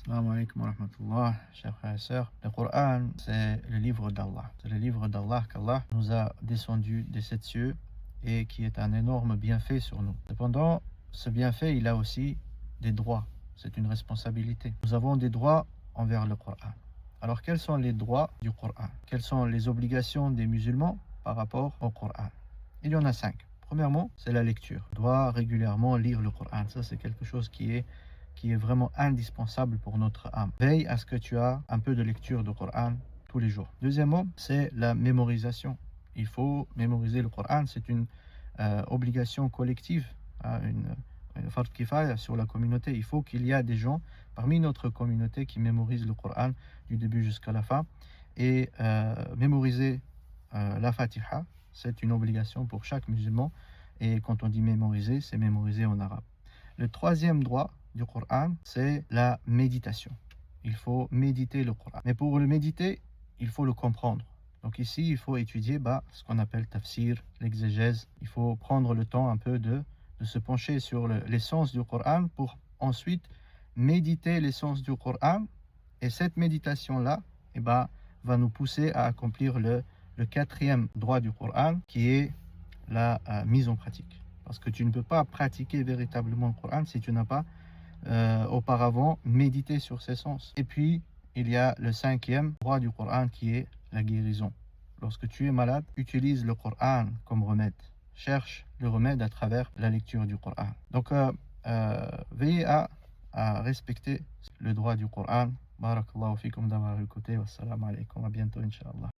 Assalamu alaikum wa rahmatullah, chers frères et sœurs. Le Coran, c'est le livre d'Allah. C'est le livre d'Allah qu'Allah nous a descendu des sept cieux et qui est un énorme bienfait sur nous. Cependant, ce bienfait, il a aussi des droits. C'est une responsabilité. Nous avons des droits envers le Coran. Alors, quels sont les droits du Coran? Quelles sont les obligations des musulmans par rapport au Coran? Il y en a 5. Premièrement, c'est la lecture. On doit régulièrement lire le Coran. Ça, c'est quelque chose qui est vraiment indispensable pour notre âme. Veille à ce que tu as un peu de lecture du Coran tous les jours. Deuxièmement, c'est la mémorisation. Il faut mémoriser le Coran. C'est une obligation collective, hein, une fard kifaya sur la communauté. Il faut qu'il y ait des gens parmi notre communauté qui mémorisent le Coran du début jusqu'à la fin. Et mémoriser la Fatiha, c'est une obligation pour chaque musulman. Et quand on dit mémoriser, c'est mémoriser en arabe. Le troisième droit du Coran, c'est la méditation. Il faut méditer le Coran. Mais pour le méditer, il faut le comprendre. Donc ici, il faut étudier ce qu'on appelle tafsir, l'exégèse. Il faut prendre le temps un peu de se pencher sur l'essence du Coran pour ensuite méditer l'essence du Coran. Et cette méditation-là, va nous pousser à accomplir le quatrième droit du Coran, qui est la mise en pratique. Parce que tu ne peux pas pratiquer véritablement le Coran si tu n'as pas auparavant médité sur ses sens. Et puis, il y a le cinquième droit du Coran qui est la guérison. Lorsque tu es malade, utilise le Coran comme remède. Cherche le remède à travers la lecture du Coran. Donc, veillez à respecter le droit du Coran. Barakallahu fikum d'avoir écouté. Wassalamu alaikum. À bientôt, Inch'Allah.